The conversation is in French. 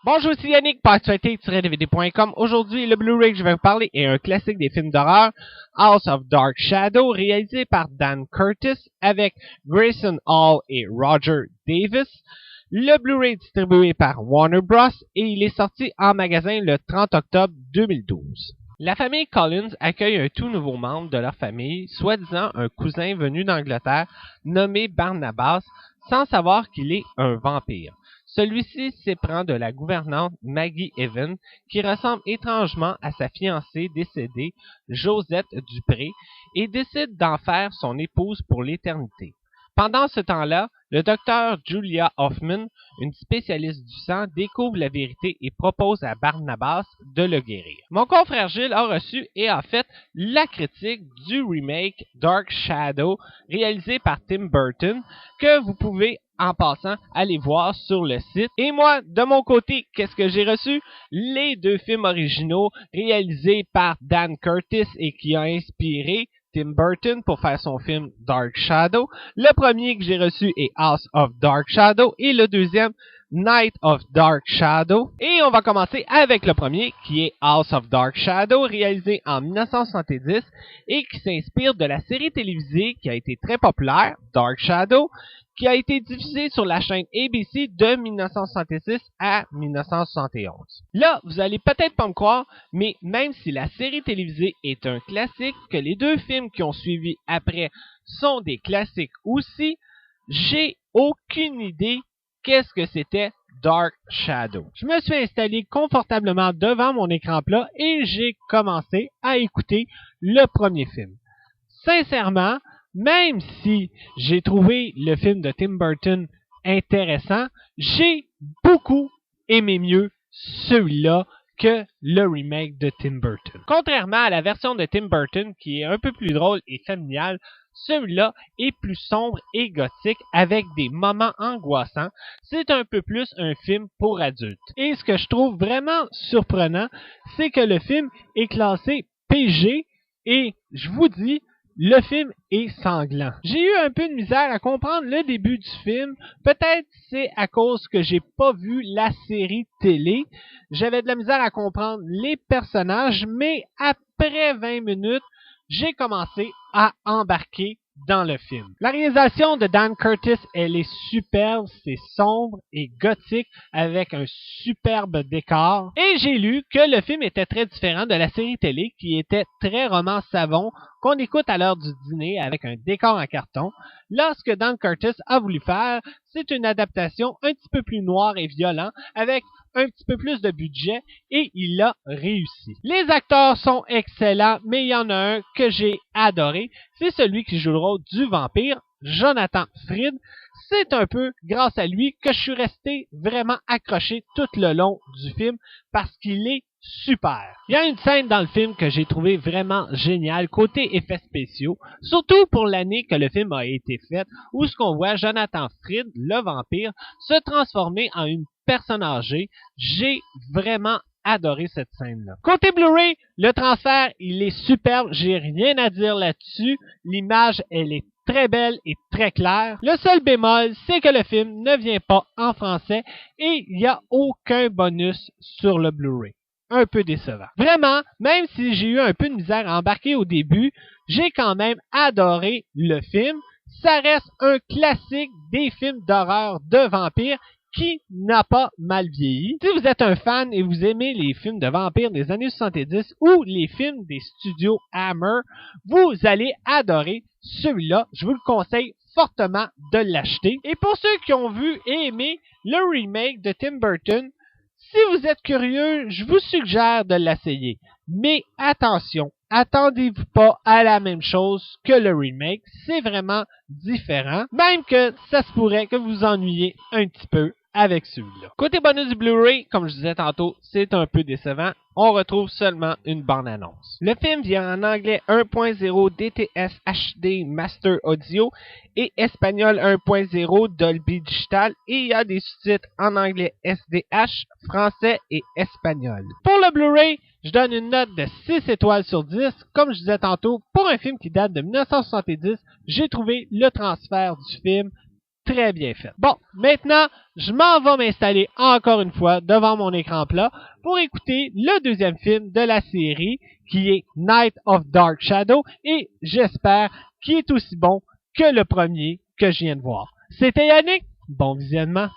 Bonjour, c'est Yannick, passeparty-dvd.com. Aujourd'hui, le Blu-ray que je vais vous parler est un classique des films d'horreur, House of Dark Shadow, réalisé par Dan Curtis avec Grayson Hall et Roger Davis. Le Blu-ray est distribué par Warner Bros. Et il est sorti en magasin le 30 octobre 2012. La famille Collins accueille un tout nouveau membre de leur famille, soi-disant un cousin venu d'Angleterre nommé Barnabas, sans savoir qu'il est un vampire. Celui-ci s'éprend de la gouvernante Maggie Evans, qui ressemble étrangement à sa fiancée décédée, Josette Dupré, et décide d'en faire son épouse pour l'éternité. Pendant ce temps-là, le docteur Julia Hoffman, une spécialiste du sang, découvre la vérité et propose à Barnabas de le guérir. Mon confrère Gilles a reçu et a fait la critique du remake Dark Shadow, réalisé par Tim Burton, que vous pouvez en passant aller voir sur le site. Et moi, de mon côté, qu'est-ce que j'ai reçu? Les deux films originaux réalisés par Dan Curtis et qui a inspiré Tim Burton pour faire son film Dark Shadow. Le premier que j'ai reçu est House of Dark Shadow et le deuxième Night of Dark Shadow. Et on va commencer avec le premier qui est House of Dark Shadow, réalisé en 1970 et qui s'inspire de la série télévisée qui a été très populaire, Dark Shadow, qui a été diffusée sur la chaîne ABC de 1966 à 1971. Là, vous allez peut-être pas me croire, mais même si la série télévisée est un classique, que les deux films qui ont suivi après sont des classiques aussi, j'ai aucune idée qu'est-ce que c'était Dark Shadow. Je me suis installé confortablement devant mon écran plat et j'ai commencé à écouter le premier film. Sincèrement, même si j'ai trouvé le film de Tim Burton intéressant, j'ai beaucoup aimé mieux celui-là que le remake de Tim Burton. Contrairement à la version de Tim Burton qui est un peu plus drôle et familiale, celui-là est plus sombre et gothique avec des moments angoissants. C'est un peu plus un film pour adultes. Et ce que je trouve vraiment surprenant, c'est que le film est classé PG et je vous dis, le film est sanglant. J'ai eu un peu de misère à comprendre le début du film. Peut-être c'est à cause que j'ai pas vu la série télé. J'avais de la misère à comprendre les personnages, mais après 20 minutes, j'ai commencé à embarquer dans le film. La réalisation de Dan Curtis, elle est superbe, c'est sombre et gothique avec un superbe décor. Et j'ai lu que le film était très différent de la série télé qui était très roman savon qu'on écoute à l'heure du dîner avec un décor en carton. Là, ce que Dan Curtis a voulu faire, c'est une adaptation un petit peu plus noire et violente avec un petit peu plus de budget et il a réussi. Les acteurs sont excellents, mais il y en a un que j'ai adoré. C'est celui qui joue le rôle du vampire, Jonathan Frid. C'est un peu grâce à lui que je suis resté vraiment accroché tout le long du film parce qu'il est super. Il y a une scène dans le film que j'ai trouvé vraiment géniale côté effets spéciaux, surtout pour l'année que le film a été fait, où ce qu'on voit Jonathan Frid, le vampire, se transformer en une personne âgée. J'ai vraiment adoré cette scène-là. Côté Blu-ray, le transfert, il est superbe, j'ai rien à dire là-dessus. L'image, elle est très belle et très claire. Le seul bémol, c'est que le film ne vient pas en français et il n'y a aucun bonus sur le Blu-ray. Un peu décevant. Vraiment, même si j'ai eu un peu de misère à embarquer au début, j'ai quand même adoré le film. Ça reste un classique des films d'horreur de vampires qui n'a pas mal vieilli. Si vous êtes un fan et vous aimez les films de vampires des années 70 ou les films des studios Hammer, vous allez adorer celui-là. Je vous le conseille fortement de l'acheter. Et pour ceux qui ont vu et aimé le remake de Tim Burton, si vous êtes curieux, je vous suggère de l'essayer. Mais attention, attendez-vous pas à la même chose que le remake. C'est vraiment différent. Même que ça se pourrait que vous ennuyiez un petit peu avec celui-là. Côté bonus du Blu-ray, comme je disais tantôt, c'est un peu décevant. On retrouve seulement une bande-annonce. Le film vient en anglais 1.0 DTS HD Master Audio et espagnol 1.0 Dolby Digital et il y a des sous-titres en anglais SDH, français et espagnol. Pour le Blu-ray, je donne une note de 6 étoiles sur 10. Comme je disais tantôt, pour un film qui date de 1970, j'ai trouvé le transfert du film très bien faite. Bon, maintenant, je m'en vais m'installer encore une fois devant mon écran plat pour écouter le deuxième film de la série qui est Night of Dark Shadow et j'espère qu'il est aussi bon que le premier que je viens de voir. C'était Yannick, bon visionnement.